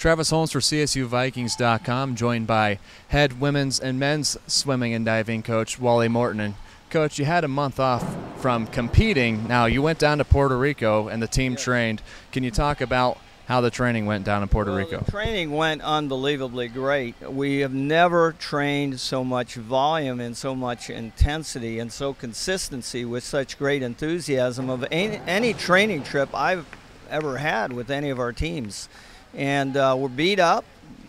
Travis Holmes for CSUVikings.com, joined by head women's and men's swimming and diving coach Wally Morton. And Coach, you had a month off from competing. Now you went down to Puerto Rico and the team trained. Can you talk about how the training went down in Puerto Rico? The training went unbelievably great. We have never trained so much volume and so much intensity and so consistency with such great enthusiasm of any training trip I've ever had with any of our teams. And we're beat up,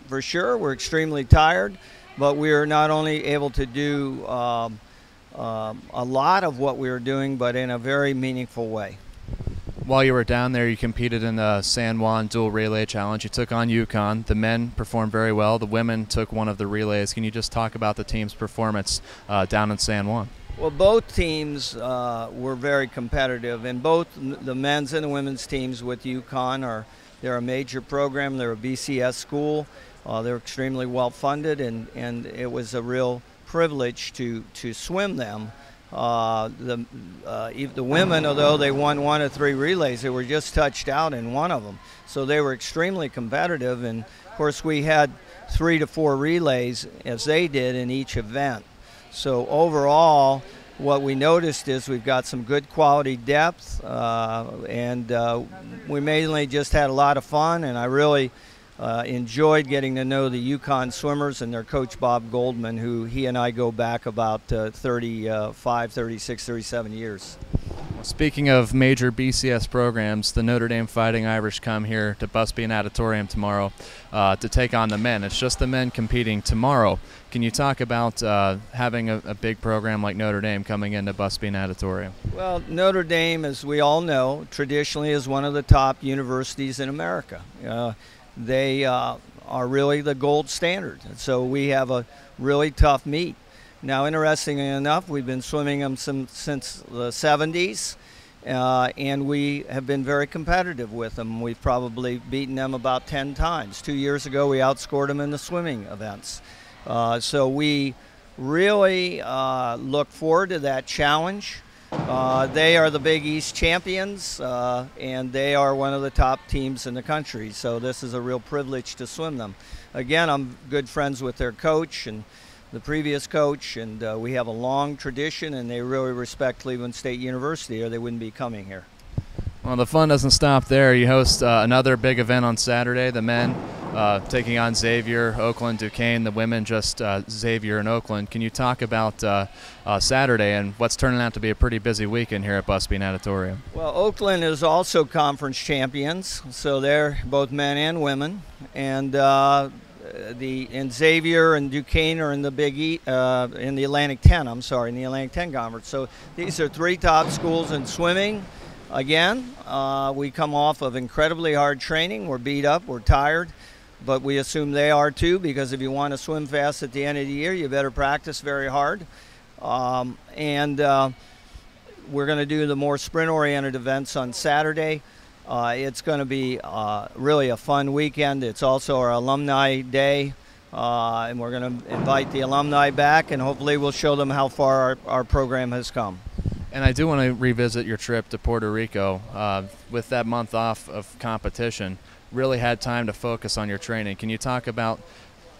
for sure. We're extremely tired, but we are not only able to do a lot of what we were doing, but in a very meaningful way. While you were down there, you competed in the San Juan Dual Relay Challenge. You took on UConn. The men performed very well. The women took one of the relays. Can you just talk about the team's performance down in San Juan? Well, both teams were very competitive, and both the men's and the women's teams with UConn they're a major program. They're a BCS school. They're extremely well funded, and it was a real privilege to swim them. The women, although they won 1 of 3 relays, they were just touched out in one of them. So they were extremely competitive, and of course we had 3 to 4 relays as they did in each event. So overall, what we noticed is we've got some good quality depth, and we mainly just had a lot of fun, and I really enjoyed getting to know the UConn swimmers and their coach Bob Goldman, who he and I go back about 35, 36, 37 years. Speaking of major BCS programs, the Notre Dame Fighting Irish come here to Busby Auditorium tomorrow to take on the men. It's just the men competing tomorrow. Can you talk about having a big program like Notre Dame coming into Busby Auditorium? Well, Notre Dame, as we all know, traditionally is one of the top universities in America. They are really the gold standard. So we have a really tough meet. Now, interestingly enough, we've been swimming them since the 70s, and we have been very competitive with them. We've probably beaten them about 10 times. 2 years ago, we outscored them in the swimming events. So we really look forward to that challenge. They are the Big East champions, and they are one of the top teams in the country. So this is a real privilege to swim them. Again, I'm good friends with their coach and the previous coach, and we have a long tradition, and they really respect Cleveland State University, or they wouldn't be coming here. Well, the fun doesn't stop there. You host another big event on Saturday. The men taking on Xavier, Oakland, Duquesne. The women just Xavier and Oakland. Can you talk about Saturday and what's turning out to be a pretty busy weekend here at Busby Auditorium? Well, Oakland is also conference champions, so they're both men and women, and Xavier and Duquesne are in the in the Atlantic 10. I'm sorry, in the Atlantic 10 conference. So these are 3 top schools in swimming. Again, we come off of incredibly hard training. We're beat up, we're tired, but we assume they are too, because if you want to swim fast at the end of the year, you better practice very hard. We're going to do the more sprint-oriented events on Saturday. It's going to be really a fun weekend. It's also our alumni day, and we're going to invite the alumni back, and hopefully we'll show them how far our program has come. And I do want to revisit your trip to Puerto Rico. With that month off of competition, really had time to focus on your training. Can you talk about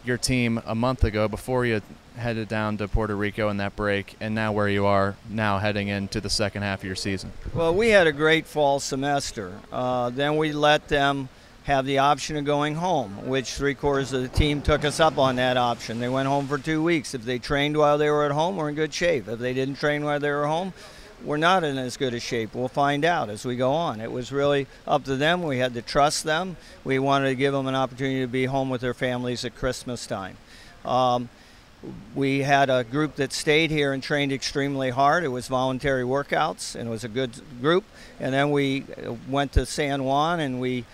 your team a month ago before you headed down to Puerto Rico in that break, and now where you are now heading into the second half of your season? Well, we had a great fall semester. Then we let them have the option of going home, which 3/4 of the team took us up on that option. They went home for 2 weeks. If they trained while they were at home, we're in good shape. If they didn't train while they were home, we're not in as good a shape. We'll find out as we go on. It was really up to them. We had to trust them. We wanted to give them an opportunity to be home with their families at Christmas time. We had a group that stayed here and trained extremely hard. It was voluntary workouts, and it was a good group. And then we went to San Juan, and we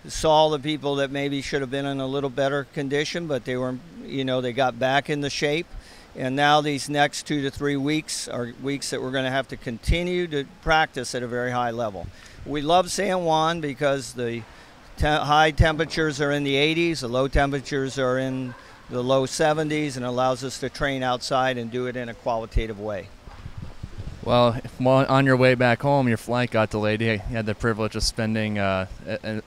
saw the people that maybe should have been in a little better condition, but they were, they got back into shape. And now these next 2 to 3 weeks are weeks that we're going to have to continue to practice at a very high level. We love San Juan because the high temperatures are in the 80s, the low temperatures are in the low 70s, and allows us to train outside and do it in a qualitative way. Well, on your way back home, your flight got delayed. You had the privilege of spending a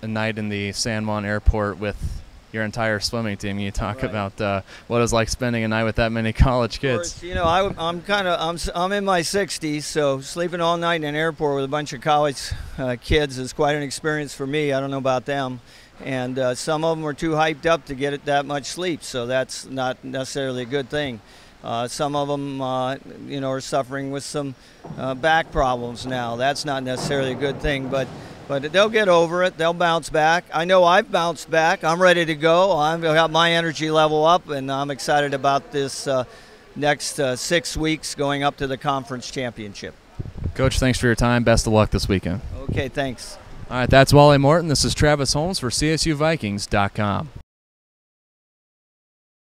night in the San Juan airport with your entire swimming team. Can you talk about what it was like spending a night with that many college kids? Of course, I'm in my 60s, so sleeping all night in an airport with a bunch of college kids is quite an experience for me. I don't know about them. And some of them were too hyped up to get that much sleep, so that's not necessarily a good thing. Some of them, are suffering with some back problems now. That's not necessarily a good thing, but they'll get over it. They'll bounce back. I know I've bounced back. I'm ready to go. I've got my energy level up, and I'm excited about this next 6 weeks going up to the conference championship. Coach, thanks for your time. Best of luck this weekend. Okay, thanks. All right, that's Wally Morton. This is Travis Holmes for CSUVikings.com.